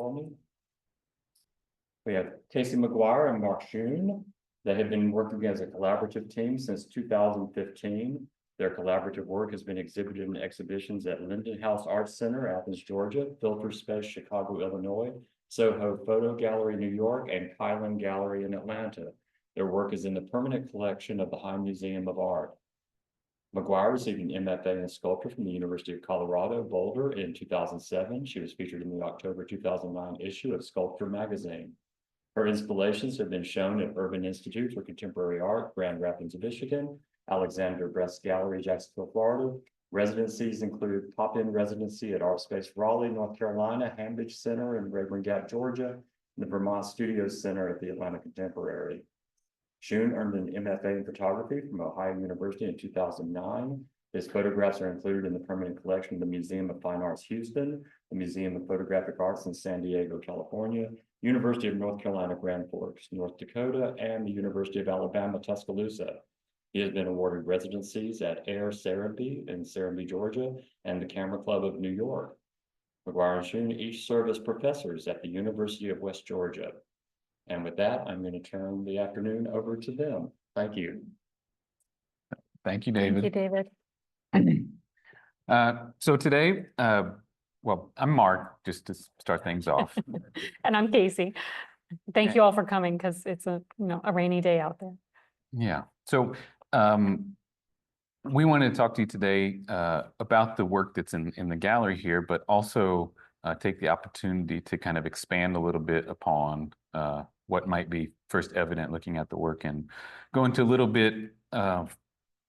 for me. We have Casey McGuire and Mark Schoon that have been working as a collaborative team since 2015. Their collaborative work has been exhibited in exhibitions at Linden House Arts Center, Athens, Georgia, Filter Space, Chicago, Illinois, Soho Photo Gallery, New York, and Kylan Gallery in Atlanta. Their work is in the permanent collection of the High Museum of Art. McGuire received an MFA in sculpture from the University of Colorado, Boulder in 2007. She was featured in the October 2009 issue of Sculpture magazine. Her installations have been shown at Urban Institute for Contemporary Art, Grand Rapids, Michigan, Alexander Bress Gallery, Jacksonville, Florida. Residencies include pop-in residency at Art Space Raleigh, North Carolina, Hambridge Center in Rayburn Gap, Georgia, and the Vermont Studios Center at the Atlanta Contemporary. Schoon earned an MFA in photography from Ohio University in 2009. His photographs are included in the permanent collection of the Museum of Fine Arts, Houston, the Museum of Photographic Arts in San Diego, California, University of North Carolina, Grand Forks, North Dakota, and the University of Alabama, Tuscaloosa. He has been awarded residencies at Air Serenbe in Serenbe, Georgia, and the Camera Club of New York. McGuire and Schoon each serve as professors at the University of West Georgia. And with that, I'm going to turn the afternoon over to them. Thank you. Thank you, David. Thank you, David. So today, well, I'm Mark, just to start things off. And I'm Casey. Thank you all for coming because it's a rainy day out there. Yeah. So we wanted to talk to you today about the work that's in the gallery here, but also take the opportunity to kind of expand a little bit upon what might be first evident looking at the work and go into a little bit of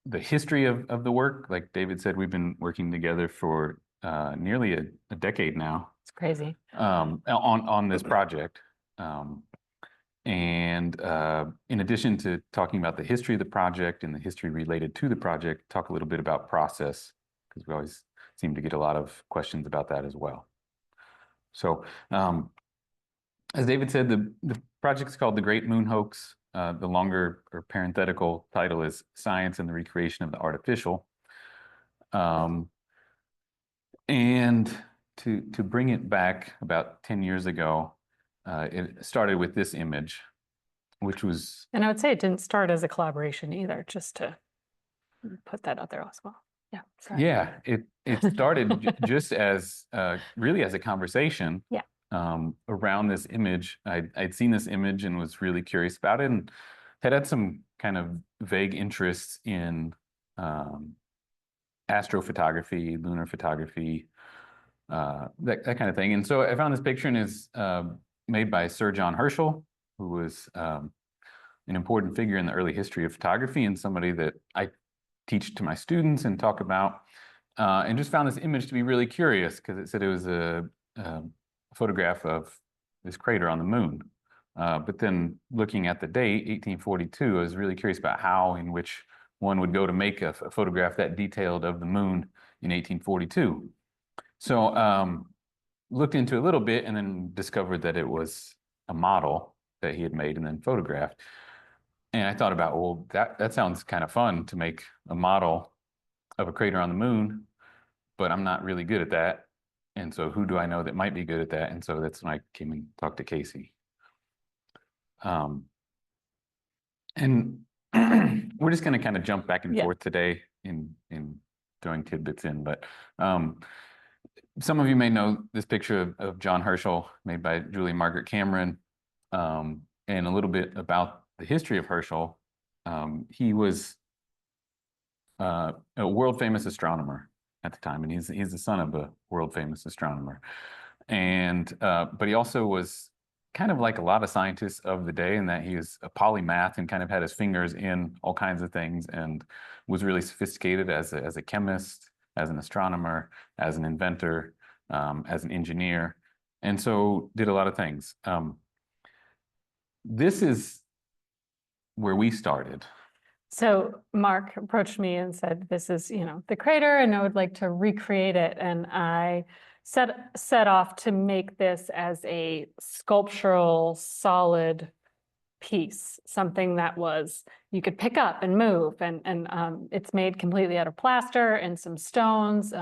the history of the work. Like David said, we've been working together for nearly a decade now. It's crazy. On this project. And in addition to talking about the history of the project and the history related to the project, talk a little bit about process, because we always seem to get a lot of questions about that as well. So as David said, the project is called the Great Moon Hoax. The longer or parenthetical title is Science and the Recreation of the Artificial. And to bring it back about 10 years ago, it started with this image, which was... And I would say it didn't start as a collaboration either, just to put that out there as well. Yeah. Sorry. Yeah, it started just as really as a conversation. Yeah. Around this image. I'd seen this image and was really curious about it and had some kind of vague interests in astrophotography, lunar photography, that kind of thing. And so I found this picture, and it's made by Sir John Herschel, who was an important figure in the early history of photography and somebody that I teach to my students and talk about, and just found this image to be really curious because it said it was a photograph of this crater on the moon. But then looking at the date, 1842, I was really curious about how in which one would go to make a photograph that detailed of the moon in 1842. So looked into it a little bit and then discovered that it was a model that he had made and then photographed. And I thought about, well, that sounds kind of fun to make a model of a crater on the moon, but I'm not really good at that. And so who do I know that might be good at that? And so that's when I came and talked to Casey. And we're just going to kind of jump back and forth today in throwing tidbits in. But some of you may know this picture of John Herschel made by Julie Margaret Cameron, and a little bit about the history of Herschel. He was a world famous astronomer at the time, and he's the son of a world famous astronomer. And but he also was kind of like a lot of scientists of the day in that he was a polymath and kind of had his fingers in all kinds of things and was really sophisticated as a chemist, as an astronomer, as an inventor, as an engineer, and so did a lot of things. This is where we started. So Mark approached me and said, this is, the crater, and I would like to recreate it. And I set off to make this as a sculptural, solid piece, something that you could pick up and move. And it's made completely out of plaster and some stones.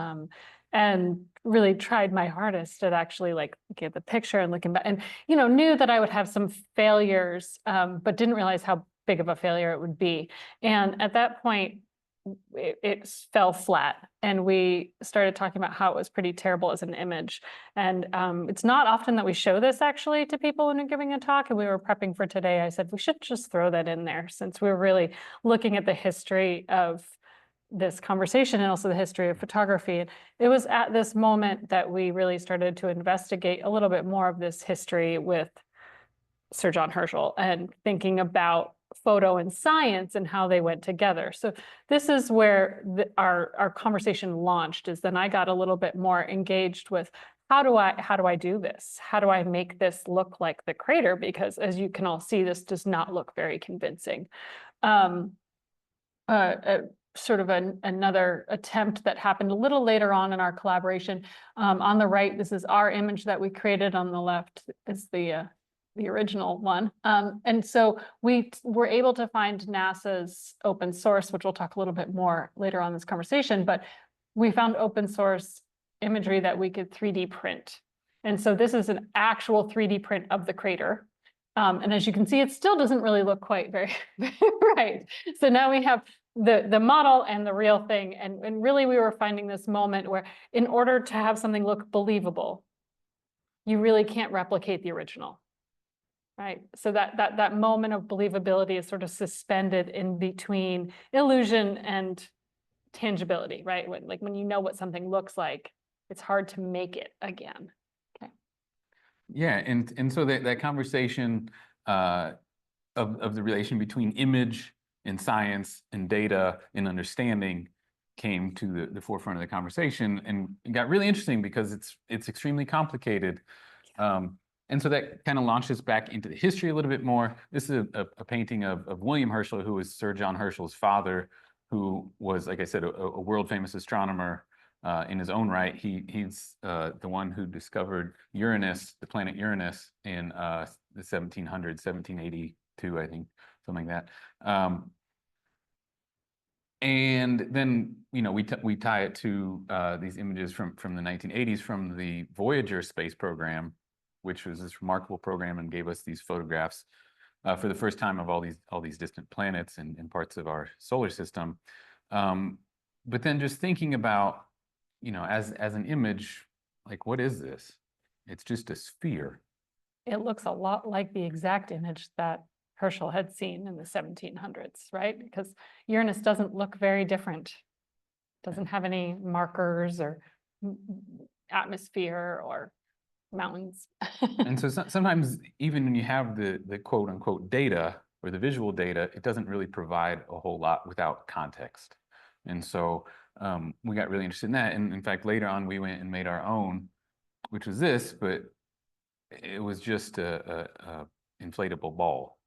and really tried my hardest at actually like looking at the picture and looking back, and knew that I would have some failures, but didn't realize how big of a failure it would be. And at that point, it fell flat, and we started talking about how it was pretty terrible as an image. And it's not often that we show this actually to people when we're giving a talk, and we were prepping for today. I said we should just throw that in there, since we're really looking at the history of this conversation and also the history of photography. And it was at this moment that we really started to investigate a little bit more of this history with Sir John Herschel, and thinking about photo and science and how they went together. So this is where our conversation launched, is then I got a little bit more engaged with how do I do this? How do I make this look like the crater? Because as you can all see, this does not look very convincing. Sort of another attempt that happened a little later on in our collaboration. On the right, this is our image that we created. On the left is the original one. And so we were able to find NASA's open source, which we'll talk a little bit more later on in this conversation, but we found open source imagery that we could 3D print. And so this is an actual 3D print of the crater. And as you can see, it still doesn't really look quite very right. So now we have the model and the real thing. And really we were finding this moment where in order to have something look believable, you really can't replicate the original. Right. So that moment of believability is sort of suspended in between illusion and tangibility, right? When you know what something looks like, it's hard to make it again. Okay. Yeah, and so that conversation of the relation between image and science and data and understanding came to the forefront of the conversation, and it got really interesting because it's extremely complicated. And so that kind of launches back into the history a little bit more. This is a painting of William Herschel, who was Sir John Herschel's father, who was, like I said, a world-famous astronomer in his own right. He's the one who discovered Uranus, the planet Uranus, in the 1700s, 1782, I think, something like that. And then, we tie it to these images from the 1980s from the Voyager space program, which was this remarkable program and gave us these photographs for the first time of all these distant planets and parts of our solar system. But then just thinking about, as an image, like, what is this? It's just a sphere. It looks a lot like the exact image that Herschel had seen in the 1700s, right? Because Uranus doesn't look very different. Doesn't have any markers or atmosphere or mountains. And so sometimes even when you have the quote unquote data or the visual data, it doesn't really provide a whole lot without context. And so we got really interested in that. And in fact, later on, we went and made our own, which was this, but it was just a inflatable ball.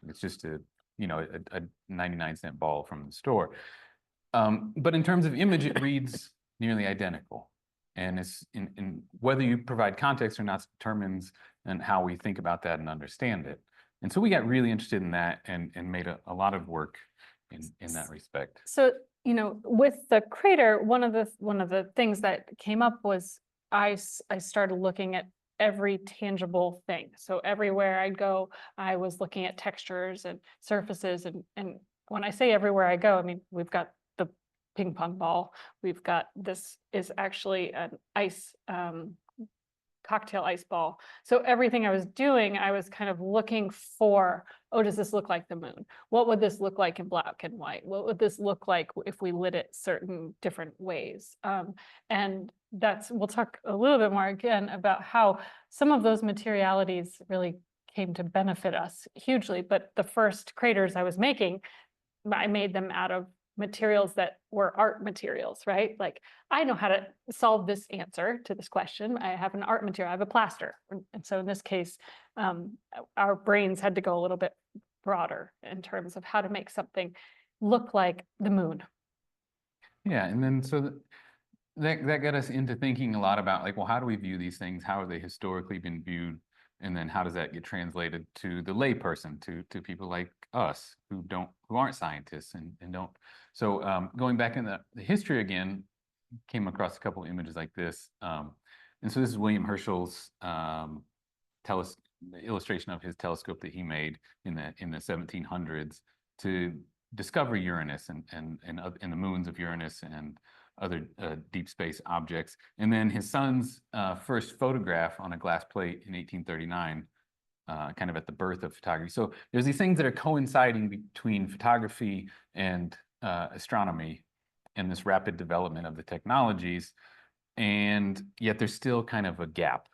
It's just a 99-cent ball from the store. But in terms of image, it reads nearly identical. And it's in whether you provide context or not determines and how we think about that and understand it. And so we got really interested in that and made a lot of work in that respect. So, with the crater, one of the things that came up was I started looking at every tangible thing. So everywhere I go, I was looking at textures and surfaces. And when I say everywhere I go, I mean, we've got the ping pong ball. We've got, this is actually an ice, cocktail ice ball. So everything I was doing, I was kind of looking for, oh, does this look like the moon? What would this look like in black and white? What would this look like if we lit it certain different ways? And we'll talk a little bit more again about how some of those materialities really came to benefit us hugely. But the first craters I was making, I made them out of materials that were art materials, right? Like, I know how to solve this answer to this question. I have an art material, I have a plaster. And so in this case, our brains had to go a little bit broader in terms of how to make something look like the moon. Yeah, and then so that got us into thinking a lot about, like, well, how do we view these things? How have they historically been viewed? And then how does that get translated to the layperson, to people like us who aren't scientists and don't. So going back in the history again, came across a couple of images like this. And so this is William Herschel's illustration of his telescope that he made in the 1700s to discover Uranus and the moons of Uranus and other deep space objects. And then his son's first photograph on a glass plate in 1839, kind of at the birth of photography. So there's these things that are coinciding between photography and astronomy and this rapid development of the technologies, and yet there's still kind of a gap.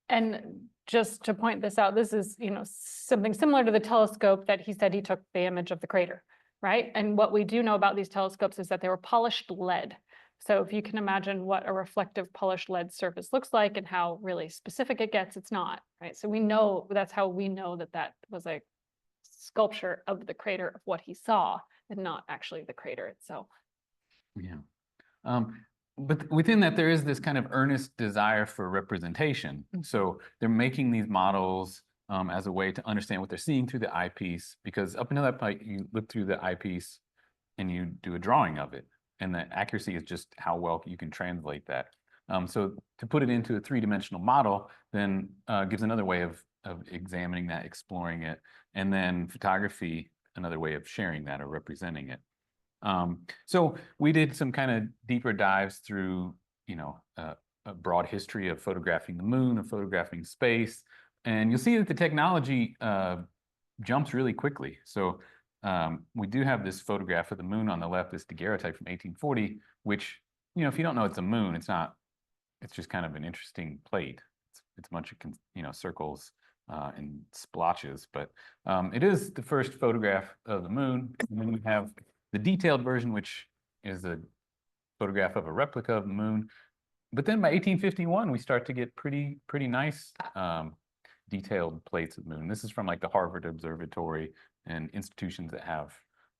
And just to point this out, this is, something similar to the telescope that he said he took the image of the crater, right? And what we do know about these telescopes is that they were polished lead. So if you can imagine what a reflective polished lead surface looks like and how really specific it gets, it's not, right? So we know, that's how we know that that was a sculpture of the crater of what he saw and not actually the crater itself. Yeah. But within that, there is this kind of earnest desire for representation. So they're making these models as a way to understand what they're seeing through the eyepiece, because up until that point, you look through the eyepiece and you do a drawing of it. And the accuracy is just how well you can translate that. So to put it into a three-dimensional model then gives another way of examining that, exploring it, and then photography, another way of sharing that or representing it. So we did some kind of deeper dives through, a broad history of photographing the moon, of photographing space, and you'll see that the technology jumps really quickly. So we do have this photograph of the moon on the left, this daguerreotype from 1840, which, if you don't know it's a moon, it's not, it's just kind of an interesting plate. It's a bunch of, circles and splotches, but it is the first photograph of the moon. And then we have the detailed version, which is a photograph of a replica of the moon. But then by 1851, we start to get pretty nice detailed plates of the moon. This is from like the Harvard Observatory and institutions that have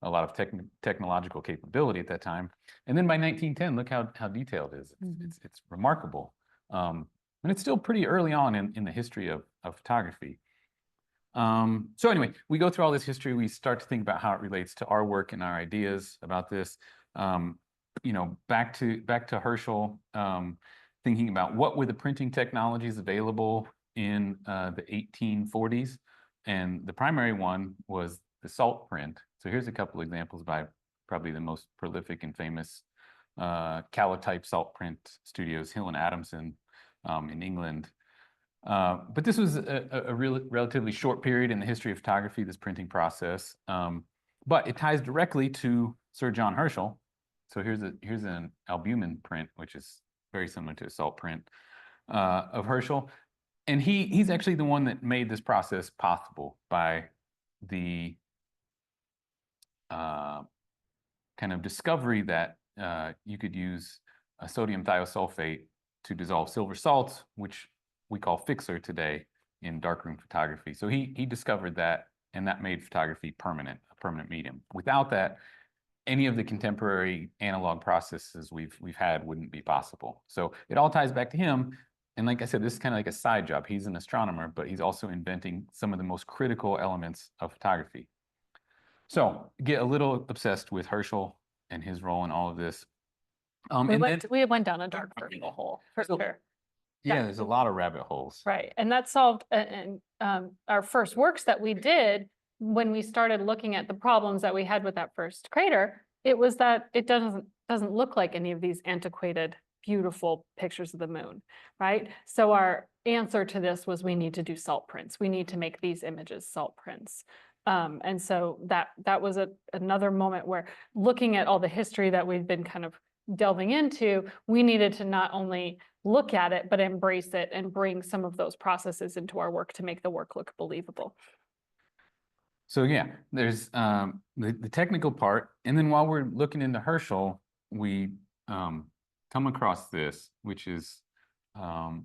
a lot of technological capability at that time. And then by 1910, look how detailed it is. It's remarkable. And it's still pretty early on in the history of photography. So anyway, we go through all this history, we start to think about how it relates to our work and our ideas about this. Back to Herschel, thinking about what were the printing technologies available in the 1840s. And the primary one was the salt print. So here's a couple examples by probably the most prolific and famous calotype salt print studios, Hill and Adamson in England. But this was a relatively short period in the history of photography, this printing process. But it ties directly to Sir John Herschel. So here's an albumen print, which is very similar to a salt print of Herschel. And he's actually the one that made this process possible by the kind of discovery that you could use a sodium thiosulfate to dissolve silver salts, which we call fixer today in darkroom photography. So he discovered that, and that made photography permanent, a permanent medium. Without that, any of the contemporary analog processes we've had wouldn't be possible. So it all ties back to him. And like I said, this is kind of like a side job. He's an astronomer, but he's also inventing some of the most critical elements of photography. So get a little obsessed with Herschel and his role in all of this. We went down a dark rabbit hole, for sure. Yeah, there's a lot of rabbit holes. Right, and that solved, and our first works that we did when we started looking at the problems that we had with that first crater, it was that it doesn't look like any of these antiquated, beautiful pictures of the moon, right? So our answer to this was we need to do salt prints. We need to make these images salt prints. And so that was another moment where, looking at all the history that we've been kind of delving into, we needed to not only look at it, but embrace it and bring some of those processes into our work to make the work look believable. So yeah, there's the technical part. And then while we're looking into Herschel, we come across this, which is,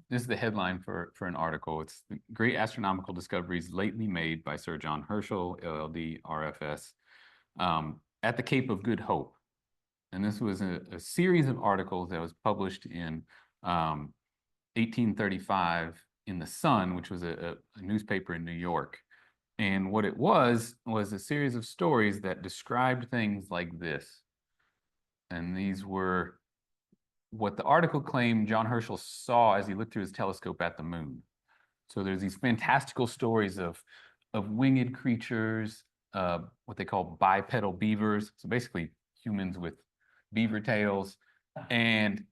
this is the headline for an article. It's the Great Astronomical Discoveries Lately Made by Sir John Herschel, LLD, RFS, at the Cape of Good Hope. And this was a series of articles that was published in 1835 in The Sun, which was a newspaper in New York. And what it was a series of stories that described things like this. And these were what the article claimed John Herschel saw as he looked through his telescope at the moon. So there's these fantastical stories of winged creatures, what they call bipedal beavers. So basically humans with beaver tails. And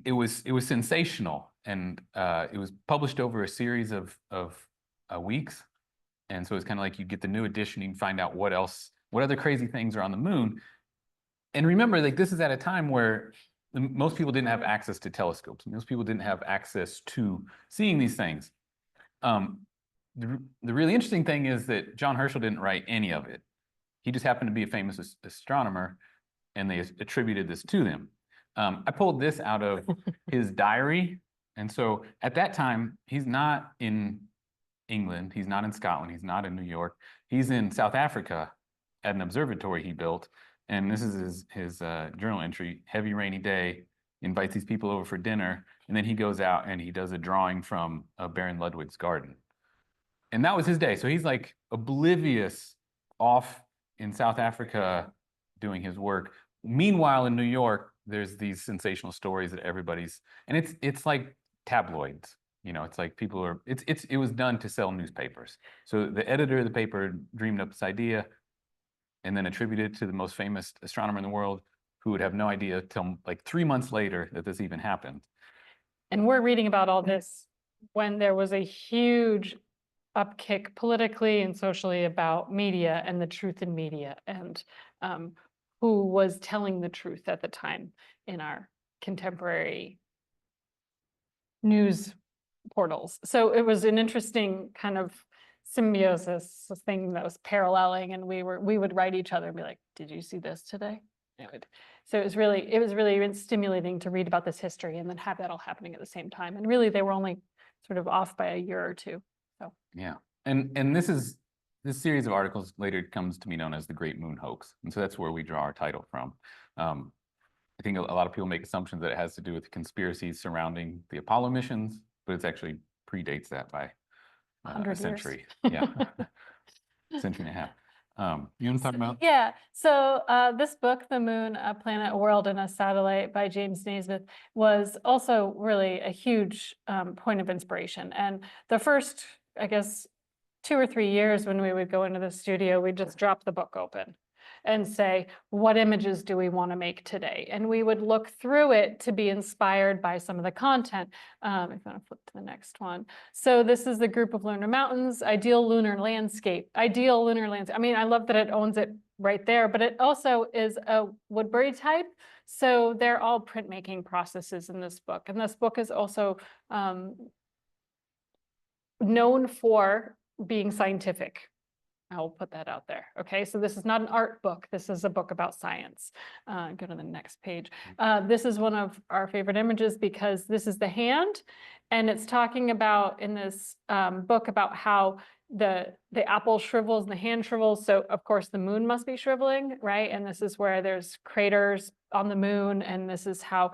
it was sensational. And it was published over a series of weeks. And so it's kind of like you get the new edition, you can find out what other crazy things are on the moon. And remember, like, this is at a time where most people didn't have access to telescopes. Most people didn't have access to seeing these things. The really interesting thing is that John Herschel didn't write any of it. He just happened to be a famous astronomer, and they attributed this to him. I pulled this out of his diary. And so at that time, he's not in England, he's not in Scotland, he's not in New York. He's in South Africa at an observatory he built. And this is his journal entry: heavy rainy day, invites these people over for dinner, and then he goes out and he does a drawing from Baron Ludwig's garden. And that was his day. So he's like oblivious, off in South Africa doing his work. Meanwhile, in New York, there's these sensational stories that everybody's, and it's like tabloids. You know, it's like people are, it was done to sell newspapers. So the editor of the paper dreamed up this idea and then attributed it to the most famous astronomer in the world, who would have no idea till like 3 months later that this even happened. And we're reading about all this when there was a huge upkick politically and socially about media and the truth in media, and who was telling the truth at the time in our contemporary news portals. So it was an interesting kind of symbiosis thing that was paralleling, and we would write each other and be like, did you see this today? So it was really stimulating to read about this history and then have that all happening at the same time. And really they were only sort of off by a year or two. So yeah. And this series of articles later comes to be known as the Great Moon Hoax. And so that's where we draw our title from. I think a lot of people make assumptions that it has to do with conspiracies surrounding the Apollo missions, but it actually predates that by a century. Yeah, century and a half. You want to talk about? Yeah, so this book, The Moon, A Planet, a World, and a Satellite by James Naismith, was also really a huge point of inspiration. And the first, I guess, 2 or 3 years when we would go into the studio, we'd just drop the book open and say, what images do we want to make today? And we would look through it to be inspired by some of the content. If you want to flip to the next one. So this is the group of lunar mountains, ideal lunar landscape. I mean, I love that it owns it right there, but it also is a Woodbury type. So they're all printmaking processes in this book. And this book is also known for being scientific. I'll put that out there. Okay, so this is not an art book. This is a book about science. Go to the next page. This is one of our favorite images because this is the hand, and it's talking about in this book about how the apple shrivels and the hand shrivels. So of course the moon must be shriveling, right? And this is where there's craters on the moon, and this is how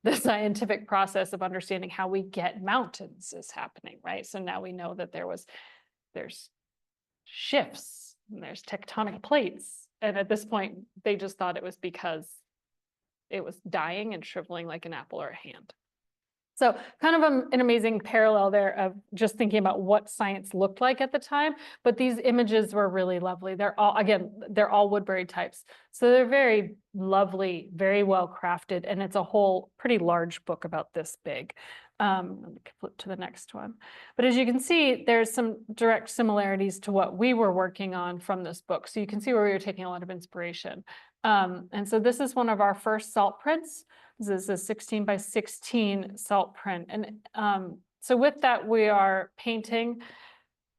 the scientific process of understanding how we get mountains is happening, right? So now we know that there's shifts and there's tectonic plates. And at this point, they just thought it was because it was dying and shriveling like an apple or a hand. So kind of an amazing parallel there of just thinking about what science looked like at the time. But these images were really lovely. They're all Woodbury types. So they're very lovely, very well crafted. And it's a whole pretty large book about this big. Let me flip to the next one. But as you can see, there's some direct similarities to what we were working on from this book. So you can see where we were taking a lot of inspiration. And so this is one of our first salt prints. This is a 16 by 16 salt print. And so with that, we are painting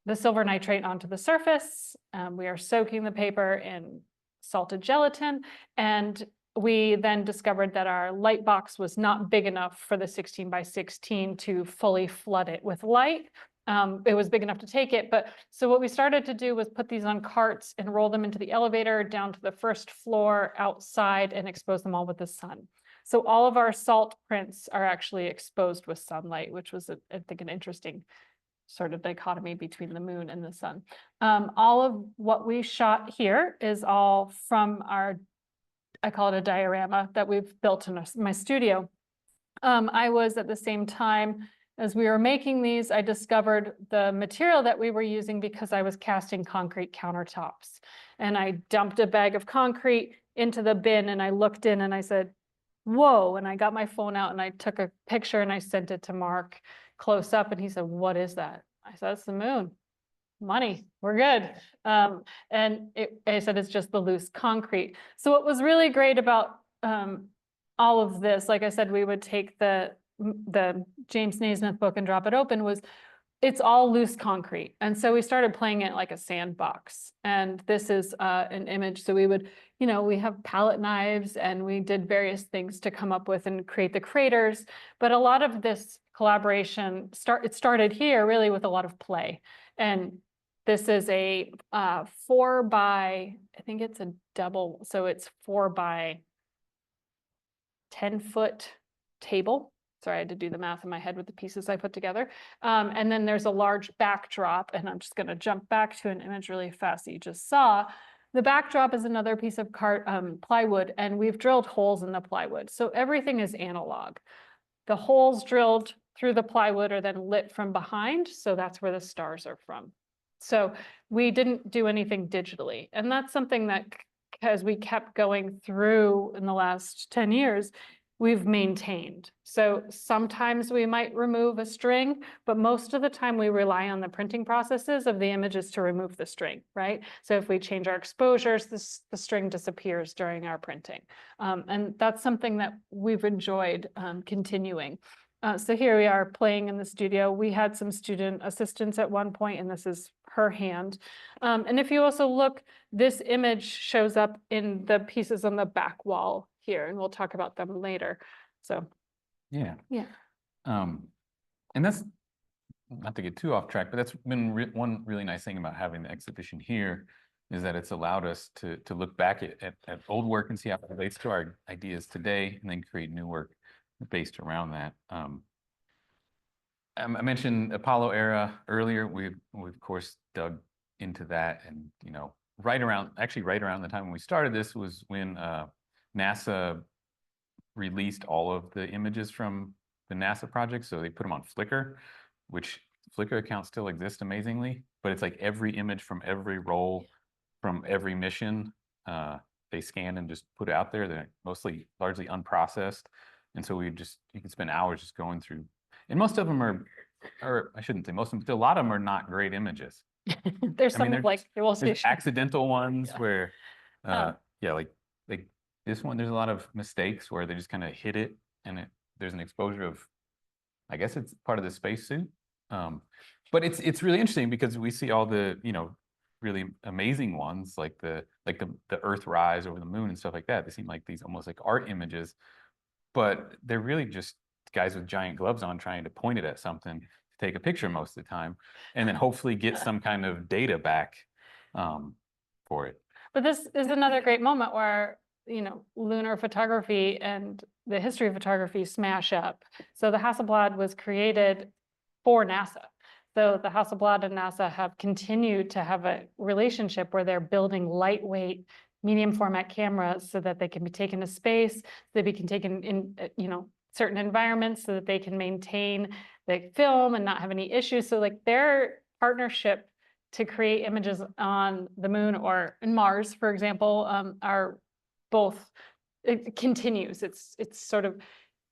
the silver nitrate onto the surface. We are soaking the paper in salted gelatin, and we then discovered that our light box was not big enough for the 16 by 16 to fully flood it with light. It was big enough to take it, but so what we started to do was put these on carts and roll them into the elevator down to the first floor outside and expose them all with the sun. So all of our salt prints are actually exposed with sunlight, which was, I think, an interesting sort of dichotomy between the moon and the sun. All of what we shot here is all from our I call it a diorama that we've built in my studio. I was at the same time, as we were making these, I discovered the material that we were using because I was casting concrete countertops. And I dumped a bag of concrete into the bin and I looked in and I said, whoa, and I got my phone out and I took a picture and I sent it to Mark close up and he said, what is that? I said, it's the moon. Money, we're good. I said, it's just the loose concrete. So what was really great about all of this, like I said, we would take the James Naismith book and drop it open, was it's all loose concrete. And so we started playing it like a sandbox. And this is an image. So we would, we have palette knives and we did various things to come up with and create the craters. But a lot of this collaboration, it started here really with a lot of play. And this is a 4 by, I think it's a double. So it's 4 by 10-foot table. Sorry, I had to do the math in my head with the pieces I put together. And then there's a large backdrop, and I'm just going to jump back to an image really fast that you just saw. The backdrop is another piece of plywood, and we've drilled holes in the plywood. So everything is analog. The holes drilled through the plywood are then lit from behind, so that's where the stars are from. So we didn't do anything digitally, and that's something that, as we kept going through in the last 10 years, we've maintained. So sometimes we might remove a string, but most of the time we rely on the printing processes of the images to remove the string, right? So if we change our exposures, the string disappears during our printing. And that's something that we've enjoyed continuing. So here we are playing in the studio. We had some student assistants at one point, and this is her hand. And if you also look, this image shows up in the pieces on the back wall here, and we'll talk about them later. So yeah. And that's, not to get too off track, but that's been one really nice thing about having the exhibition here, is that it's allowed us to look back at old work and see how it relates to our ideas today, and then create new work based around that. I mentioned Apollo era earlier. We've of course dug into that, and right around the time when we started this was when NASA released all of the images from the NASA project. So they put them on Flickr, which Flickr account still exists amazingly, but it's like every image from every role from every mission they scan and just put out there. They're largely unprocessed. And so you can spend hours just going through, and most of them or I shouldn't say most of them, a lot of them are not great images. There's there's accidental ones where, like this one, there's a lot of mistakes where they just kind of hit it, and there's an exposure of, I guess it's part of the spacesuit. But it's really interesting because we see all the really amazing ones like the Earthrise over the moon and stuff like that. They seem like these almost like art images, but they're really just guys with giant gloves on trying to point it at something to take a picture most of the time, and then hopefully get some kind of data back for it. But this is another great moment where lunar photography and the history of photography smash up. So the Hasselblad was created for NASA. So the Hasselblad and NASA have continued to have a relationship where they're building lightweight, medium format cameras so that they can be taken to space, they can be taken in, certain environments so that they can maintain the film and not have any issues. So like their partnership to create images on the moon or in Mars, for example, are both, it continues. It's sort of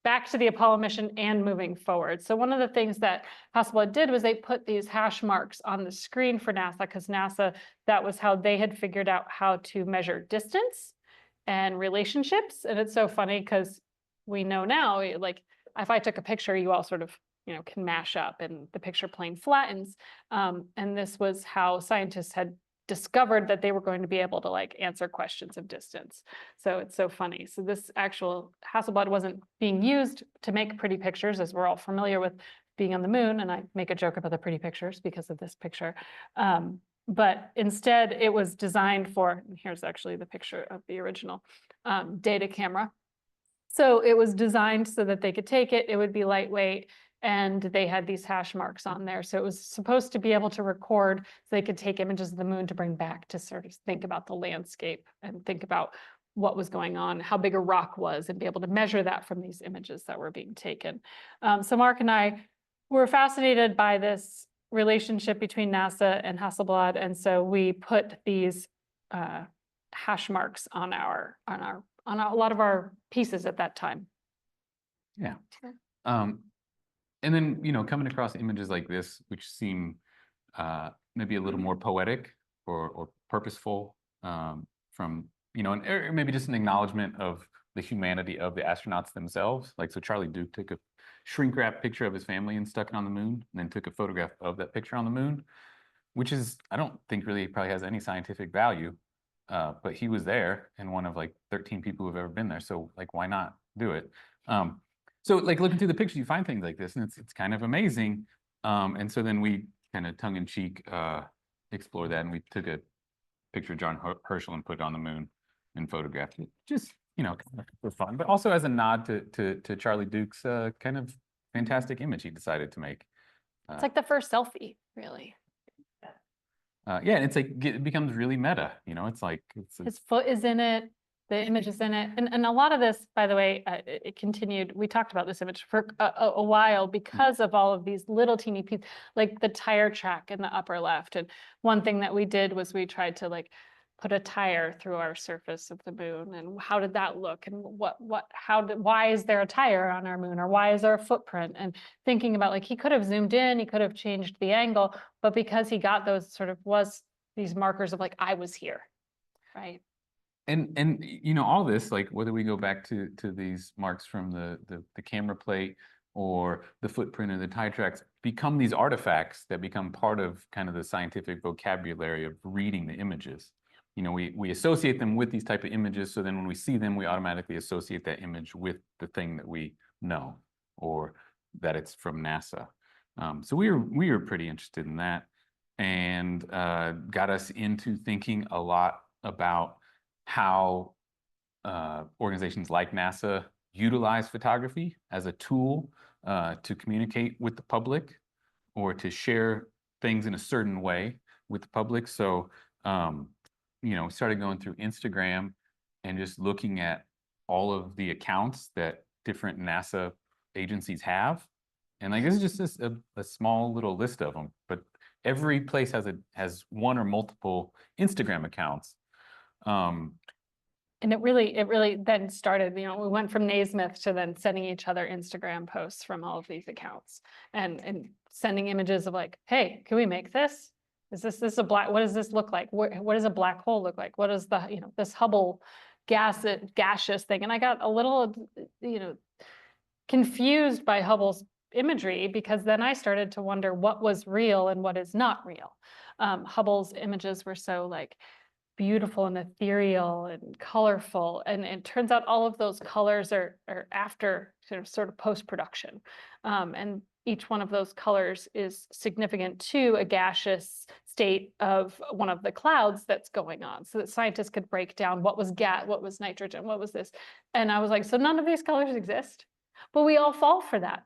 back to the Apollo mission and moving forward. So one of the things that Hasselblad did was they put these hash marks on the screen for NASA, because NASA, that was how they had figured out how to measure distance and relationships. And it's so funny because we know now, like if I took a picture, you all sort of can mash up and the picture plane flattens. And this was how scientists had discovered that they were going to be able to like answer questions of distance. So it's so funny. So this actual Hasselblad wasn't being used to make pretty pictures, as we're all familiar with being on the moon. And I make a joke about the pretty pictures because of this picture. But instead it was designed for, and here's actually the picture of the original data camera. So it was designed so that they could take it, it would be lightweight, and they had these hash marks on there. So it was supposed to be able to record so they could take images of the moon to bring back to sort of think about the landscape and think about what was going on, how big a rock was, and be able to measure that from these images that were being taken. So Mark and I were fascinated by this relationship between NASA and Hasselblad, and so we put these hash marks on a lot of our pieces at that time. Yeah. And then, you know, coming across images like this, which seem maybe a little more poetic or purposeful, from, you know, or maybe just an acknowledgement of the humanity of the astronauts themselves. Like, so Charlie Duke took a shrink wrap picture of his family and stuck it on the moon, and then took a photograph of that picture on the moon, which is, I don't think really probably has any scientific value, but he was there and one of like 13 people who've ever been there. So like, why not do it? So like looking through the pictures, you find things like this, and it's kind of amazing. And so then we kind of tongue in cheek explore that, and we took a picture of John Herschel and put it on the moon and photographed it, just, you know, kind of for fun, but also as a nod to Charlie Duke's kind of fantastic image he decided to make. It's like the first selfie, really. Yeah, and it's like it becomes really meta, you know. It's like His foot is in it, the image is in it, and a lot of this, by the way, it continued. We talked about this image for a while because of all of these little teeny pieces, like the tire track in the upper left. And one thing that we did was we tried to like put a tire through our surface of the moon, and how did that look, and why is there a tire on our moon, or why is there a footprint? And thinking about, like, he could have zoomed in, he could have changed the angle, but because he got those sort of these markers of like, I was here, right? And you know, all this, like whether we go back to these marks from the camera plate or the footprint or the tire tracks, become these artifacts that become part of kind of the scientific vocabulary of reading the images. You know, we associate them with these type of images, so then when we see them, we automatically associate that image with the thing that we know, or that it's from NASA. So we were pretty interested in that, and got us into thinking a lot about how organizations like NASA utilize photography as a tool to communicate with the public, or to share things in a certain way with the public. So you know, started going through Instagram and just looking at all of the accounts that different NASA agencies have. And like, this is just a small little list of them, but every place has one or multiple Instagram accounts. And it really then started, you know, we went from Naismith to then sending each other Instagram posts from all of these accounts, and sending images of like, hey, can we make this? Is this a black, what does this look like? What does a black hole look like? What is the, you know, this Hubble gaseous thing? And I got a little, you know, confused by Hubble's imagery, because then I started to wonder what was real and what is not real. Hubble's images were so like beautiful and ethereal and colorful, and it turns out all of those colors are after sort of post-production, and each one of those colors is significant to a gaseous state of one of the clouds that's going on, so that scientists could break down what was gas, what was nitrogen, what was this. And I was like, so none of these colors exist, but we all fall for that,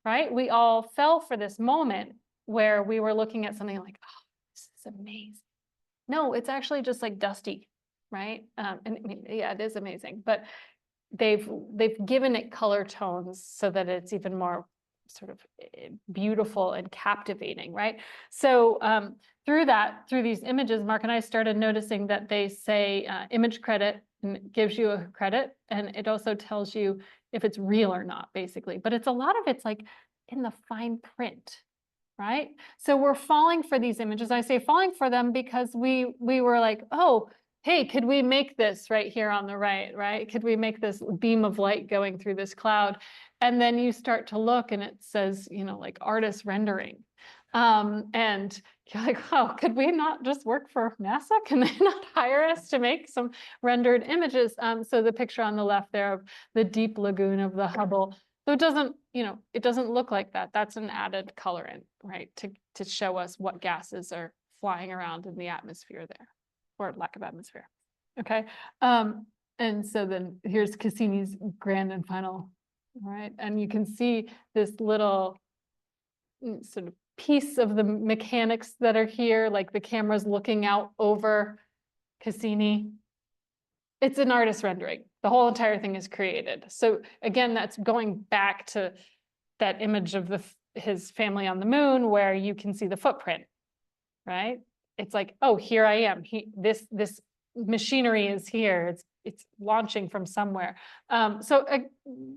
right? We all fell for this moment where we were looking at something like, oh, this is amazing. No, it's actually just like dusty, right? And I mean, yeah, it is amazing, but they've given it color tones so that it's even more sort of beautiful and captivating, right? So through these images, Mark and I started noticing that they say image credit, and it gives you a credit, and it also tells you if it's real or not, basically. But it's a lot of it's like in the fine print, right? So we're falling for these images. I say falling for them because we were like, oh, hey, could we make this right here on the right? Could we make this beam of light going through this cloud? And then you start to look and it says, you know, like artist rendering. And you're like, oh, could we not just work for NASA? Can they not hire us to make some rendered images? So the picture on the left there of the deep lagoon of the Hubble. So it doesn't, you know, it doesn't look like that. That's an added colorant, right? To show us what gases are flying around in the atmosphere there, or lack of atmosphere. Okay. And so then here's Cassini's grand and final, right? And you can see this little sort of piece of the mechanics that are here, like the camera's looking out over Cassini. It's an artist rendering. The whole entire thing is created. So again, that's going back to that image of his family on the moon where you can see the footprint, right? It's like, oh, here I am. This machinery is here. It's launching from somewhere.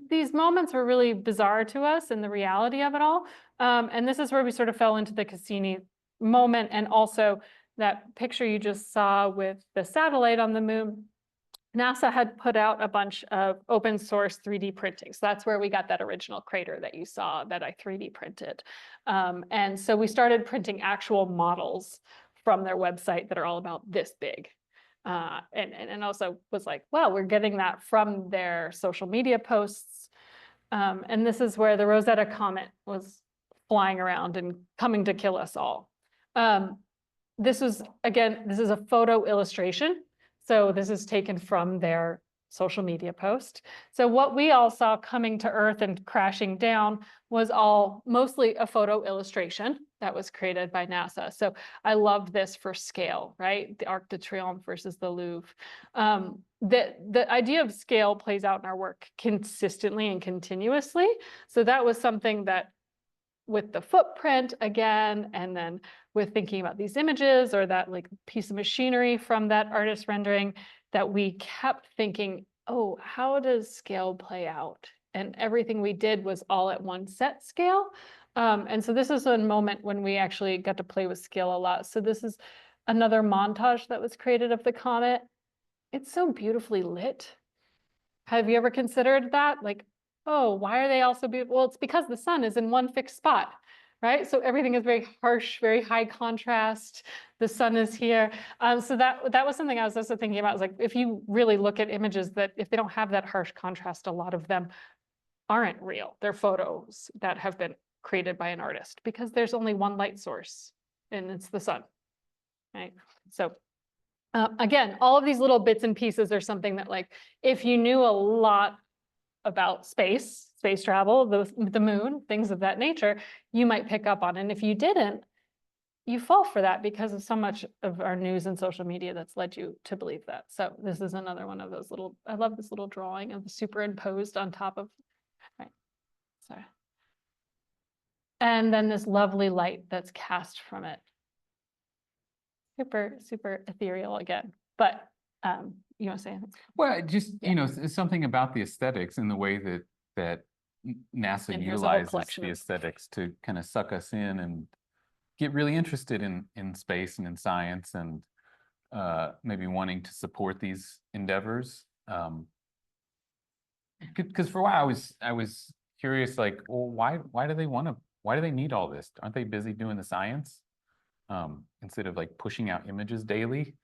These moments were really bizarre to us in the reality of it all. And this is where we sort of fell into the Cassini moment, and also that picture you just saw with the satellite on the moon. NASA had put out a bunch of open source 3D printing. So that's where we got that original crater that you saw that I 3D printed. And so we started printing actual models from their website that are all about this big. And also was like, wow, we're getting that from their social media posts. And this is where the Rosetta comet was flying around and coming to kill us all. This is a photo illustration. So this is taken from their social media post. So what we all saw coming to Earth and crashing down was all mostly a photo illustration that was created by NASA. So I loved this for scale, right? The Arc de Triomphe versus the Louvre. The idea of scale plays out in our work consistently and continuously. So that was something that with the footprint again, and then with thinking about these images or that like piece of machinery from that artist rendering, that we kept thinking, oh, how does scale play out? And everything we did was all at one set scale. And so this is a moment when we actually got to play with scale a lot. So this is another montage that was created of the comet. It's so beautifully lit. Have you ever considered that? Like, oh, why are they all so beautiful? Well, it's because the sun is in one fixed spot, right? So everything is very harsh, very high contrast. The sun is here. So that was something I was also thinking about. Is like, if you really look at images that if they don't have that harsh contrast, a lot of them aren't real. They're photos that have been created by an artist because there's only one light source, and it's the sun, right? So again, all of these little bits and pieces are something that, like, if you knew a lot about space travel, the moon, things of that nature, you might pick up on. And if you didn't, you fall for that because of so much of our news and social media that's led you to believe that. So this is another one of those little, I love this little drawing of the superimposed on top of, right, sorry. And then this lovely light that's cast from it. Super, super ethereal again, but you want to say anything? Well, just, you know, it's something about the aesthetics and the way that NASA And here's a whole utilizes collection the of- aesthetics to kind of suck us in and get really interested in space and in science, and maybe wanting to support these endeavors. Because for a while I was curious, like, well, why do they need all this? Aren't they busy doing the science instead of like pushing out images daily?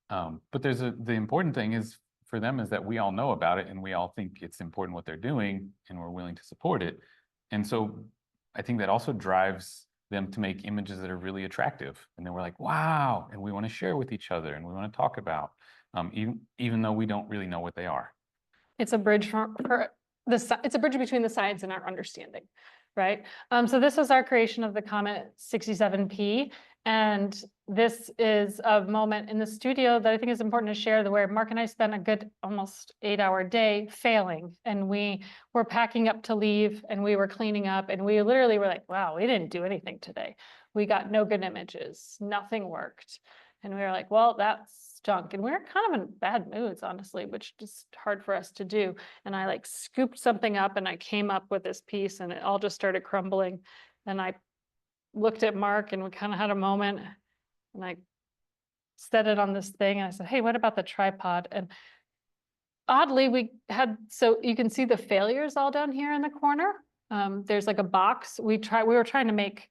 But the important thing is for them is that we all know about it and we all think it's important what they're doing and we're willing to support it. And so I think that also drives them to make images that are really attractive. And then we're like, wow, and we want to share with each other and we want to talk about, even though we don't really know what they are. It's a bridge it's a bridge between the science and our understanding, right? So this was our creation of the Comet 67P. And this is a moment in the studio that I think is important to share, where Mark and I spent a good almost 8-hour day failing, and we were packing up to leave and we were cleaning up, and we literally were like, wow, we didn't do anything today. We got no good images, nothing worked. And we were like, well, that's junk. And we were kind of in bad moods, honestly, which is hard for us to do. And I like scooped something up and I came up with this piece and it all just started crumbling. And I looked at Mark and we kind of had a moment, and I set it on this thing and I said, hey, what about the tripod? And oddly, we had, so you can see the failures all down here in the corner. There's like a box. We were trying to make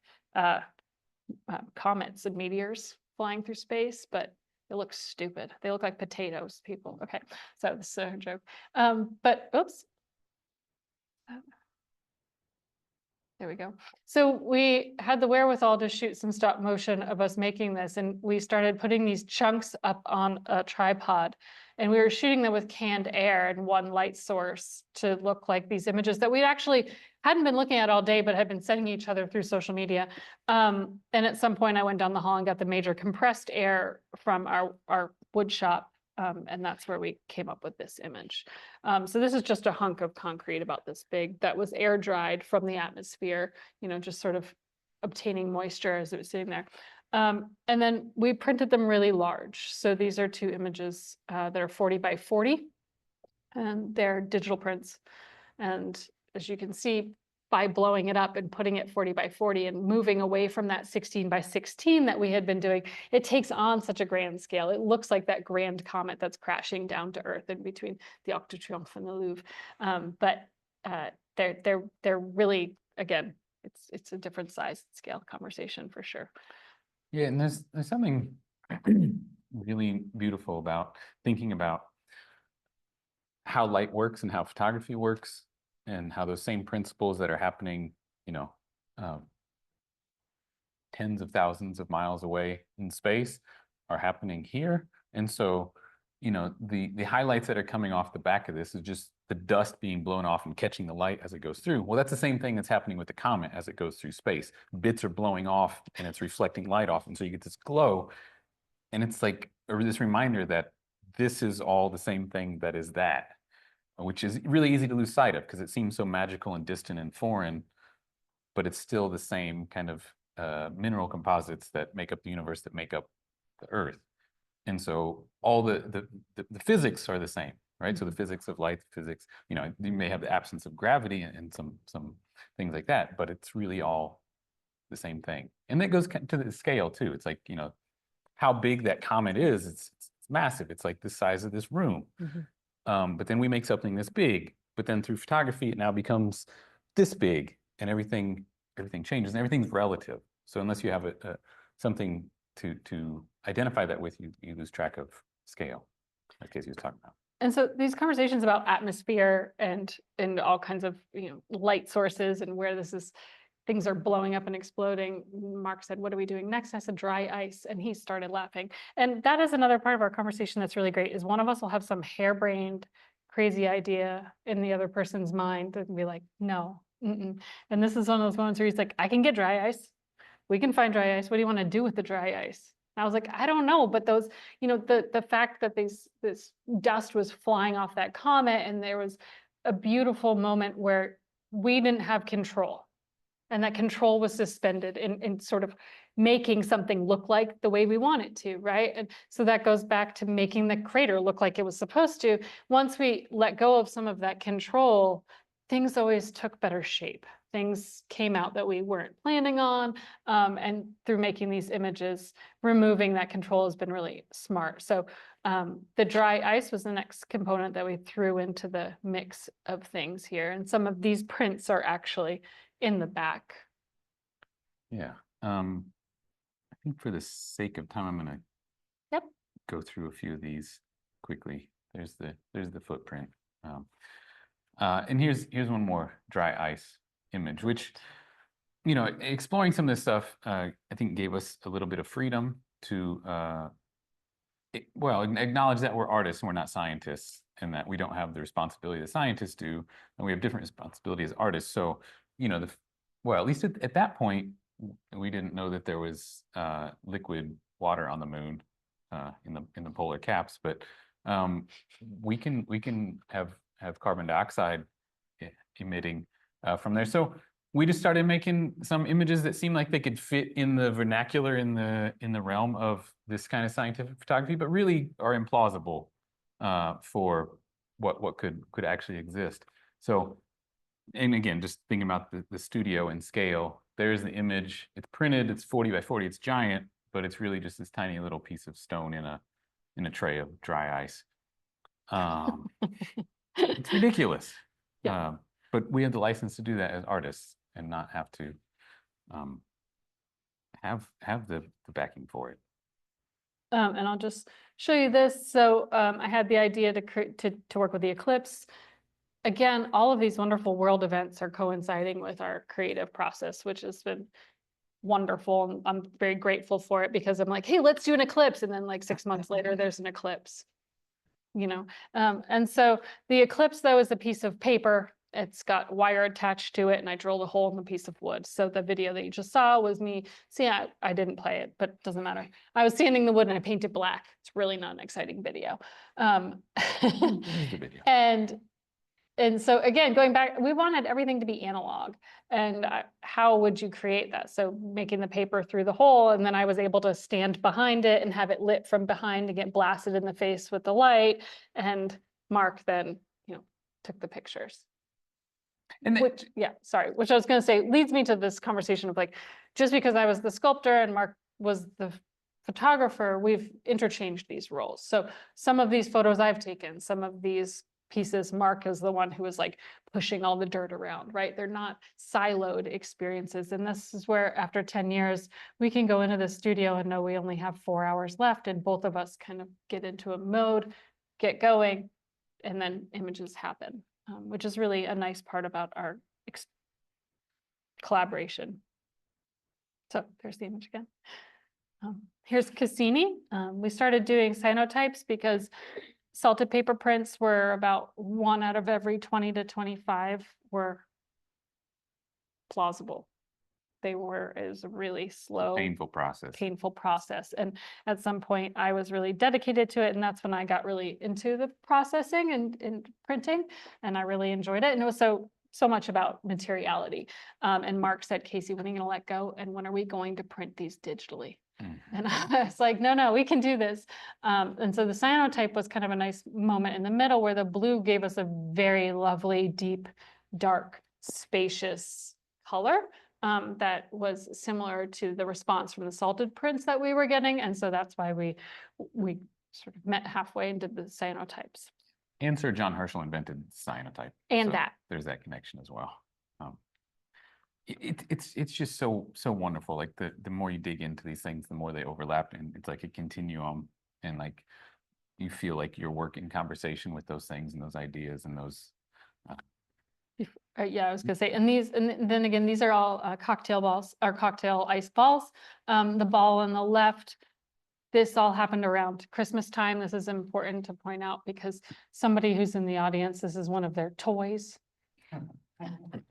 comets and meteors flying through space, but it looks stupid. They look like potatoes, people. Okay, so this is a joke. But oops. There we go. So we had the wherewithal to shoot some stop motion of us making this, and we started putting these chunks up on a tripod, and we were shooting them with canned air and one light source to look like these images that we actually hadn't been looking at all day, but had been sending each other through social media. And at some point I went down the hall and got the major compressed air from our wood shop And that's where we came up with this image. So this is just a hunk of concrete about this big that was air dried from the atmosphere, just sort of obtaining moisture as it was sitting there. And then we printed them really large. So these are two images that are 40 by 40, and they're digital prints. And as you can see, by blowing it up and putting it 40 by 40 and moving away from that 16 by 16 that we had been doing, it takes on such a grand scale. It looks like that grand comet that's crashing down to Earth in between the Arc de Triomphe and the Louvre. But they're really, again, it's a different size scale conversation for sure. Yeah, and there's something really beautiful about thinking about how light works and how photography works, and how those same principles that are happening, tens of thousands of miles away in space are happening here. And so, the highlights that are coming off the back of this is just the dust being blown off and catching the light as it goes through. Well, that's the same thing that's happening with the comet as it goes through space. Bits are blowing off and it's reflecting light off. And so you get this glow. And it's like this reminder that this is all the same thing that is that, which is really easy to lose sight of because it seems so magical and distant and foreign, but it's still the same kind of mineral composites that make up the universe, that make up the Earth. And so all the physics are the same, right? So the physics of light, physics, you may have the absence of gravity and some things like that, but it's really all the same thing. And that goes to the scale too. It's like, how big that comet is, it's massive. It's like the size of this room. But then we make something this big, but then through photography, it now becomes this big, and everything changes, and everything's relative. So unless you have something to identify that with, you lose track of scale, like Casey was talking about. And so these conversations about atmosphere and all kinds of light sources and where things are blowing up and exploding. Mark said, "What are we doing next?" I said, "Dry ice," and he started laughing. And that is another part of our conversation that's really great. Is one of us will have some harebrained, crazy idea in the other person's mind and be like, "No." And this is one of those moments where he's like, "I can get dry ice. We can find dry ice. What do you want to do with the dry ice?" And I was like, "I don't know." But those, the fact that this dust was flying off that comet, and there was a beautiful moment where we didn't have control. And that control was suspended in sort of making something look like the way we want it to, right? And so that goes back to making the crater look like it was supposed to. Once we let go of some of that control, things always took better shape. Things came out that we weren't planning on. And through making these images, removing that control has been really smart. So the dry ice was the next component that we threw into the mix of things here. And some of these prints are actually in the back. Yeah. I think for the sake of time, I'm going to go through a few of these quickly. There's the footprint. And here's one more dry ice image, which, exploring some of this stuff, I think gave us a little bit of freedom to, acknowledge that we're artists and we're not scientists, and that we don't have the responsibility that scientists do, and we have different responsibility as artists. So, at least at that point, we didn't know that there was liquid water on the moon in the polar caps, but we can have carbon dioxide emitting from there. So we just started making some images that seemed like they could fit in the vernacular in the realm of this kind of scientific photography, but really are implausible for what could actually exist. So, and again, just thinking about the studio and scale, there's the image. It's printed. It's 40 by 40. It's giant, but it's really just this tiny little piece of stone in a tray of dry ice. It's ridiculous. Yeah. But we have the license to do that as artists and not have to have the backing for it. And I'll just show you this. So I had the idea to work with the eclipse. Again, all of these wonderful world events are coinciding with our creative process, which has been wonderful. And I'm very grateful for it, because I'm like, hey, let's do an eclipse. And then like 6 months later, there's an eclipse, And so the eclipse, though, is a piece of paper. it's got wire attached to it, and I drilled a hole in the piece of wood. So the video that you just saw was me. See, I didn't play it, but it doesn't matter. I was sanding the wood and I painted black. It's really not an exciting video. Here's the video. And so again, going back, we wanted everything to be analog. And how would you create that? So making the paper through the hole, and then I was able to stand behind it and have it lit from behind to get blasted in the face with the light. And Mark then, took the pictures. And Which I was going to say leads me to this conversation of like, just because I was the sculptor and Mark was the photographer, we've interchanged these roles. So some of these photos I've taken, some of these pieces, Mark is the one who is like pushing all the dirt around, right? They're not siloed experiences. And this is where after 10 years, we can go into the studio and know we only have 4 hours left, and both of us kind of get into a mode, get going, and then images happen, which is really a nice part about our collaboration. So there's the image again. Here's Cassini. We started doing cyanotypes because salted paper prints were about 1 out of every 20 to 25 were plausible. It was a really slow, painful process. And at some point I was really dedicated to it. And that's when I got really into the processing and printing, and I really enjoyed it. And it was so much about materiality. And Mark said, Casey, when are you gonna let go? And when are we going to print these digitally? And I was like, no, we can do this. And so the cyanotype was kind of a nice moment in the middle where the blue gave us a very lovely, deep, dark, spacious color that was similar to the response from the salted prints that we were getting. And so that's why we sort of met halfway and did the cyanotypes. And Sir John Herschel invented cyanotype. And so there's that connection as well. It's just so wonderful. Like the more you dig into these things, the more they overlap, and it's like a continuum, and like you feel like you're working conversation with those things and those ideas and those. Yeah, I was gonna say, and then again, these are all cocktail balls or cocktail ice balls. The ball on the left, this all happened around Christmas time. This is important to point out because somebody who's in the audience, this is one of their toys.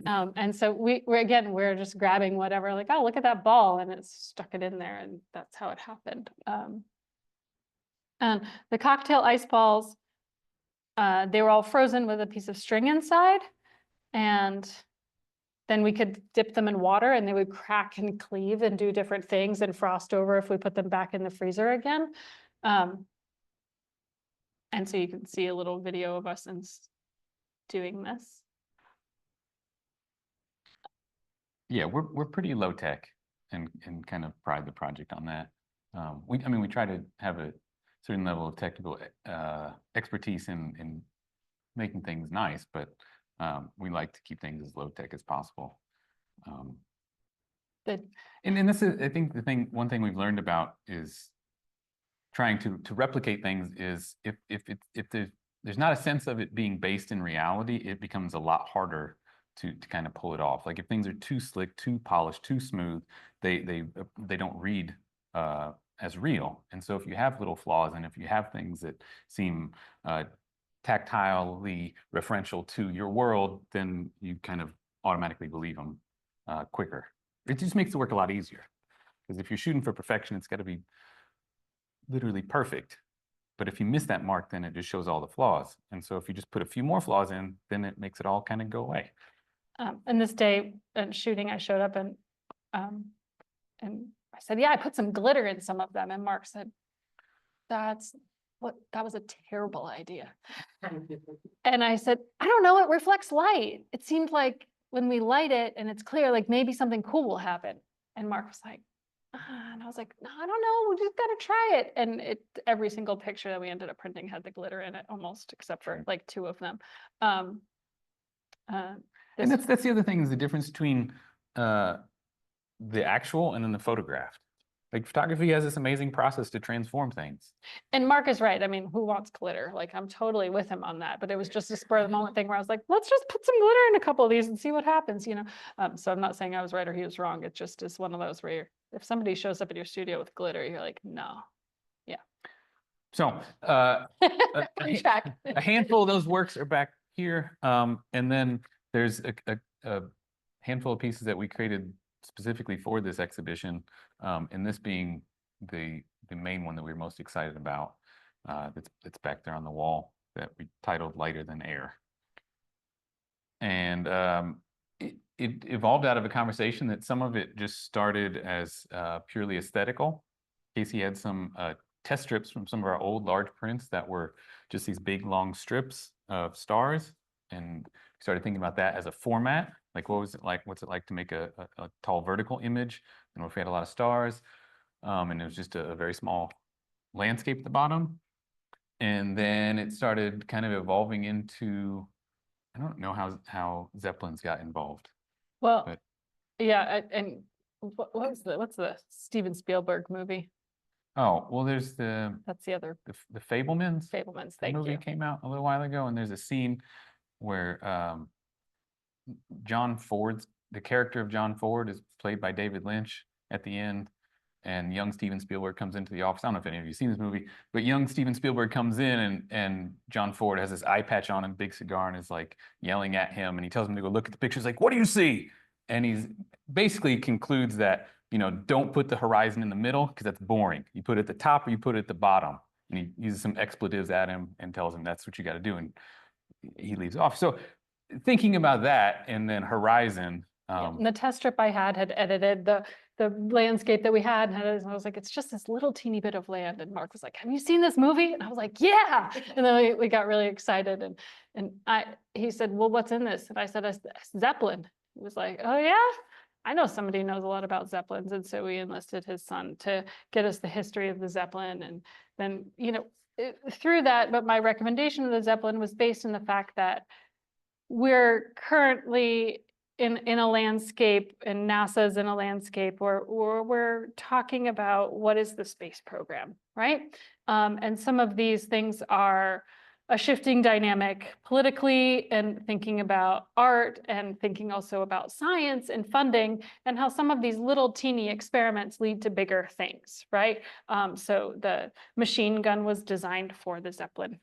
And so we're just grabbing whatever, like, oh, look at that ball, and it's stuck it in there, and that's how it happened. And the cocktail ice balls, they were all frozen with a piece of string inside, and then we could dip them in water and they would crack and cleave and do different things and frost over if we put them back in the freezer again. And so you can see a little video of us doing this. Yeah, we're pretty low tech and kind of pride the project on that. We try to have a certain level of technical expertise in making things nice, but we like to keep things as low tech as possible. And this is, I think, one thing we've learned about is trying to replicate things is if there's not a sense of it being based in reality, it becomes a lot harder to kind of pull it off. Like if things are too slick, too polished, too smooth, they don't read as real. And so if you have little flaws, and if you have things that seem tactilely referential to your world, then you kind of automatically believe them quicker. It just makes the work a lot easier. Because if you're shooting for perfection, it's got to be literally perfect. But if you miss that mark, then it just shows all the flaws. And so if you just put a few more flaws in, then it makes it all kind of go away. And this day shooting, I showed up and I said, yeah, I put some glitter in some of them. And Mark said, that was a terrible idea. And I said, I don't know, it reflects light. It seemed like when we light it and it's clear, like maybe something cool will happen. And Mark was like, and I was like, no, I don't know, we just gotta try it. And every single picture that we ended up printing had the glitter in it, almost, except for like 2 of them. And that's the other thing, is the difference between the actual and then the photographed. Like photography has this amazing process to transform things. And Mark is right. I mean, who wants glitter? Like, I'm totally with him on that. But it was just a spur of the moment thing where I was like, let's just put some glitter in a couple of these and see what happens, you know? So I'm not saying I was right or he was wrong. It just is one of those where if somebody shows up at your studio with glitter, you're like, no. Yeah. So a handful of those works are back here. And then there's a handful of pieces that we created specifically for this exhibition, and this being the main one that we're most excited about, that's back there on the wall, that we titled Lighter Than Air. And it evolved out of a conversation that some of it just started as purely aesthetical. Casey had some test strips from some of our old large prints that were just these big long strips of stars, and started thinking about that as a format. Like, what was it like? What's it like to make a tall vertical image? And if we had a lot of stars, and it was just a very small landscape at the bottom. And then it started kind of evolving into, I don't know how Zeppelins got involved. Well, but yeah, and what's the Steven Spielberg movie? oh, well, there's the That's the other Fablemans. Fablemans. The Thank movie you. came out a little while ago, and there's a scene where the character of John Ford is played by David Lynch at the end, and young Steven Spielberg comes into the office. I don't know if any of you have seen this movie, but young Steven Spielberg comes in, and John Ford has this eye patch on and big cigar, and is like yelling at him, and he tells him to go look at the pictures, like, what do you see? And he's basically concludes that, don't put the horizon in the middle because that's boring. You put it at the top or you put it at the bottom. And he uses some expletives at him and tells him that's what you got to do. And he leaves off. So thinking about that, and then horizon. And the test strip I had edited the landscape that we had, and I was like, it's just this little teeny bit of land. And Mark was like, have you seen this movie? And I was like, yeah. And then we got really excited. And he said, well, what's in this? And I said, a Zeppelin. He was like, oh yeah, I know somebody who knows a lot about Zeppelins. And so we enlisted his son to get us the history of the Zeppelin. And then, through that, but my recommendation of the Zeppelin was based on the fact that we're currently in a landscape, and NASA's in a landscape where we're talking about what is the space program, right? And some of these things are a shifting dynamic politically, and thinking about art, and thinking also about science and funding, and how some of these little teeny experiments lead to bigger things, right? So the machine gun was designed for the Zeppelin.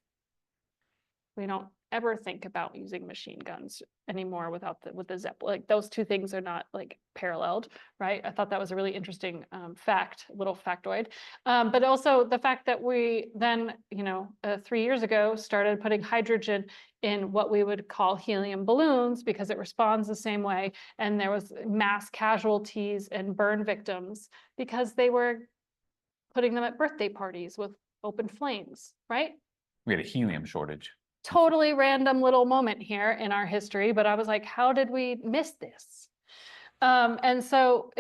We don't ever think about using machine guns anymore with the Zeppelin. Like, those two things are not like paralleled, right? I thought that was a really interesting little factoid. But also the fact that we then, 3 years ago, started putting hydrogen in what we would call helium balloons, because it responds the same way. And there was mass casualties and burn victims because they were putting them at birthday parties with open flames, right? We had a helium shortage. Totally random little moment here in our history, but I was like, how did we miss this? And so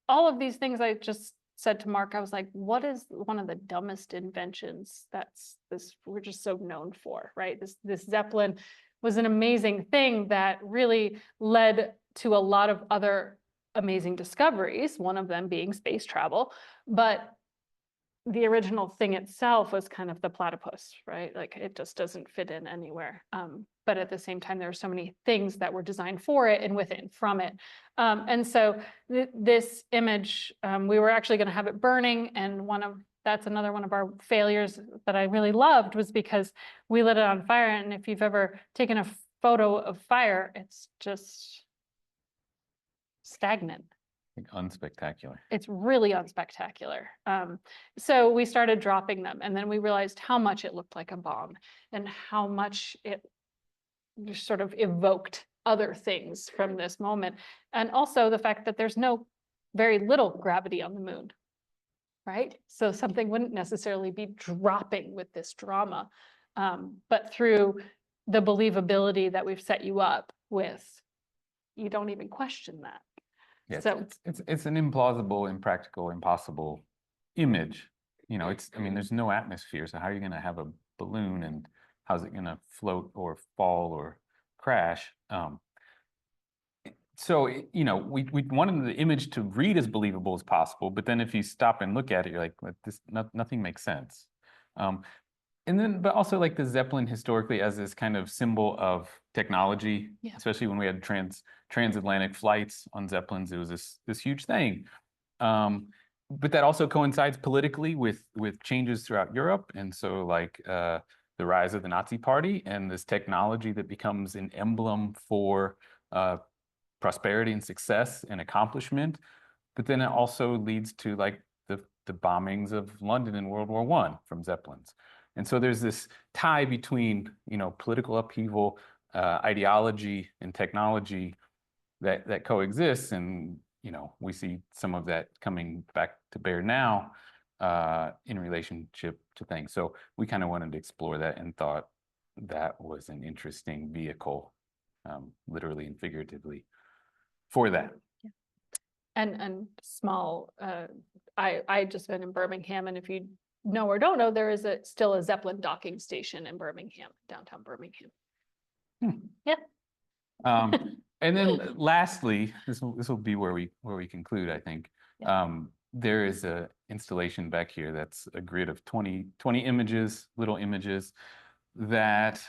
all of these things I just said to Mark, I was like, what is one of the dumbest inventions we're just so known for, right? This Zeppelin was an amazing thing that really led to a lot of other amazing discoveries, one of them being space travel, but the original thing itself was kind of the platypus, right? Like, it just doesn't fit in anywhere. But at the same time, there are so many things that were designed for it and with it and from it. And so this image, we were actually going to have it burning, and that's another one of our failures that I really loved, was because we lit it on fire. And if you've ever taken a photo of fire, it's just stagnant. Unspectacular. It's really unspectacular. So we started dropping them, and then we realized how much it looked like a bomb, and how much it just sort of evoked other things from this moment. And also the fact that there's very little gravity on the moon, right? So something wouldn't necessarily be dropping with this drama, but through the believability that we've set you up with, you don't even question that. Yeah, So it's an implausible, impractical, impossible image. There's no atmosphere, so how are you going to have a balloon, and how's it going to float or fall or crash? So we wanted the image to read as believable as possible, but then if you stop and look at it, you're like, nothing makes sense. But also, like, the Zeppelin historically as this kind of symbol of technology, especially when we had transatlantic flights on Zeppelins, it was this huge thing. But that also coincides politically with changes throughout Europe. And so, like, the rise of the Nazi Party, and this technology that becomes an emblem for prosperity and success and accomplishment, but then it also leads to like the bombings of London in World War I from Zeppelins. And so there's this tie between, you know, political upheaval, ideology and technology that coexists. And, you know, we see some of that coming back to bear now in relationship to things. So we kind of wanted to explore that and thought that was an interesting vehicle, literally and figuratively, for that. And small, I just been in Birmingham, and if you know or don't know, there is still a Zeppelin docking station in Birmingham, downtown Birmingham. Yeah. And then lastly, this will be where we conclude, I think. Yeah. There is a installation back here that's a grid of 20 images, little images, that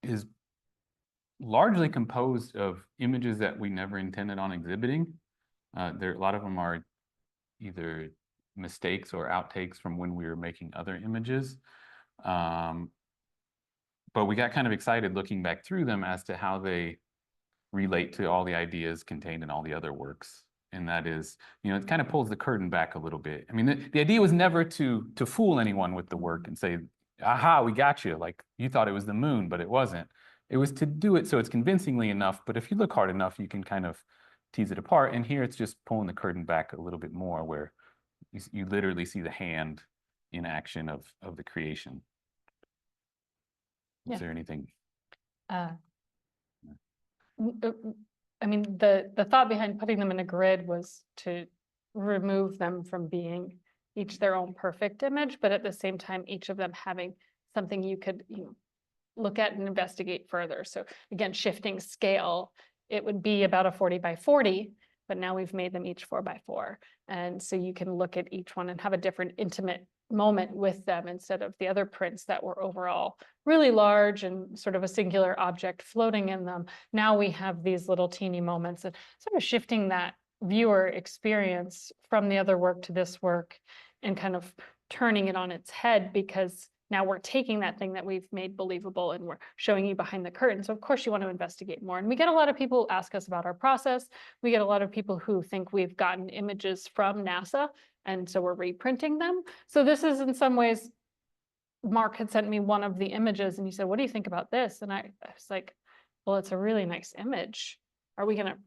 is largely composed of images that we never intended on exhibiting. A lot of them are either mistakes or outtakes from when we were making other images. But we got kind of excited looking back through them as to how they relate to all the ideas contained in all the other works. And that is, you know, it kind of pulls the curtain back a little bit. I mean, the idea was never to fool anyone with the work and say, aha, we got you. Like, you thought it was the moon, but it wasn't. It was to do it so it's convincingly enough, but if you look hard enough, you can kind of tease it apart. And here it's just pulling the curtain back a little bit more, where you literally see the hand in action of the creation. Is there anything? I mean, the thought behind putting them in a grid was to remove them from being each their own perfect image, but at the same time, each of them having something you could, you know, look at and investigate further. So again, shifting scale, it would be about a 40 by 40, but now we've made them each 4 by 4. And so you can look at each one and have a different intimate moment with them, instead of the other prints that were overall really large and sort of a singular object floating in them. Now we have these little teeny moments, and sort of shifting that viewer experience from the other work to this work and kind of turning it on its head, because now we're taking that thing that we've made believable and we're showing you behind the curtain. So of course you want to investigate more. And we get a lot of people who ask us about our process. We get a lot of people who think we've gotten images from NASA, and so we're reprinting them. So this is, in some ways, Mark had sent me one of the images and he said, what do you think about this? And I was like, well, it's a really nice image. Are we going to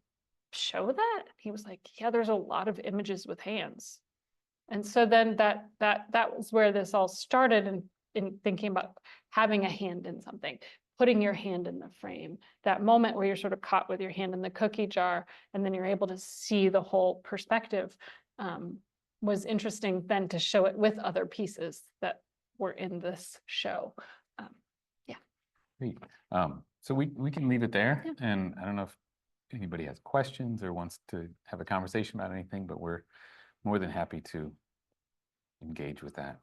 show that? He was like, yeah, there's a lot of images with hands. And so then that was where this all started, in thinking about having a hand in something, putting your hand in the frame, that moment where you're sort of caught with your hand in the cookie jar, and then you're able to see the whole perspective, was interesting then to show it with other pieces that were in this show. Yeah. Great. So we can leave it there. Yeah. And I don't know if anybody has questions or wants to have a conversation about anything, but we're more than happy to engage with that.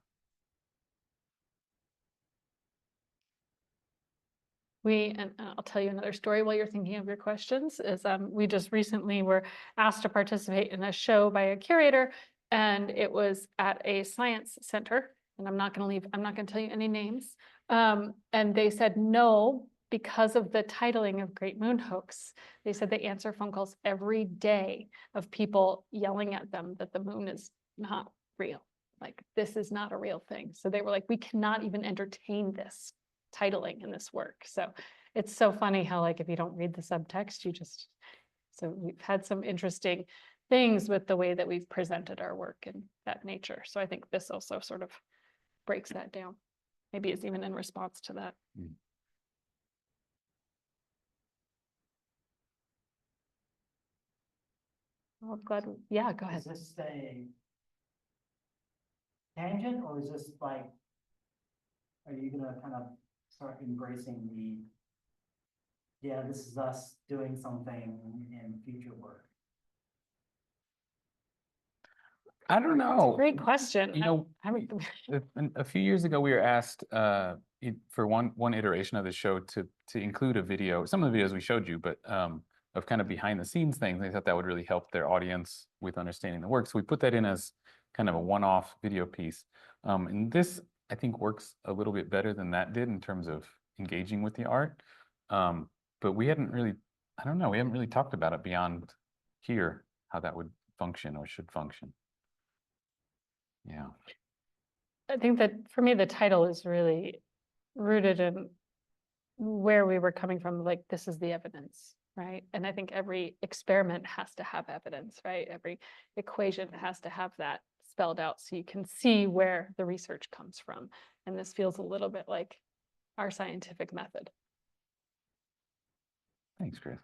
And I'll tell you another story while you're thinking of your questions, is we just recently were asked to participate in a show by a curator, and it was at a science center, and I'm not going to tell you any names. And they said no, because of the titling of Great Moon Hoax. They said they answer phone calls every day of people yelling at them that the moon is not real. Like, this is not a real thing. So they were like, we cannot even entertain this titling in this work. So it's so funny how, like, if you don't read the subtext, so we've had some interesting things with the way that we've presented our work in that nature. So I think this also sort of breaks that down. Maybe it's even in response to that. Oh, I'm glad. Yeah, go ahead. Is this a tangent, or is this like, are you gonna kind of start embracing this is us doing something in future work? I don't know. Great question. You know, I a few years ago, we were asked for one iteration of the show to include a video. Some of the videos we showed you, but of kind of behind the scenes things. They thought that would really help their audience with understanding the work. So we put that in as kind of a one-off video piece. And this, I think, works a little bit better than that did in terms of engaging with the art. But we hadn't really I don't know, we haven't really talked about it beyond here, how that would function or should function. Yeah, I think that for me, the title is really rooted in where we were coming from, like, this is the evidence, right? And I think every experiment has to have evidence, right? Every equation has to have that spelled out so you can see where the research comes from. And this feels a little bit like our scientific method. thanks, Chris.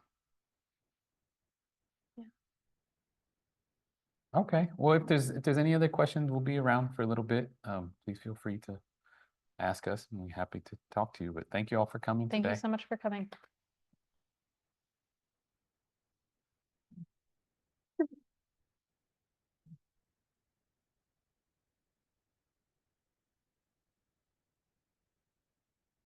Yeah. Okay, well, if there's any other questions, we'll be around for a little bit. Please feel free to ask us, and we're happy to talk to you, but thank you all for coming Thank today. you so much for coming.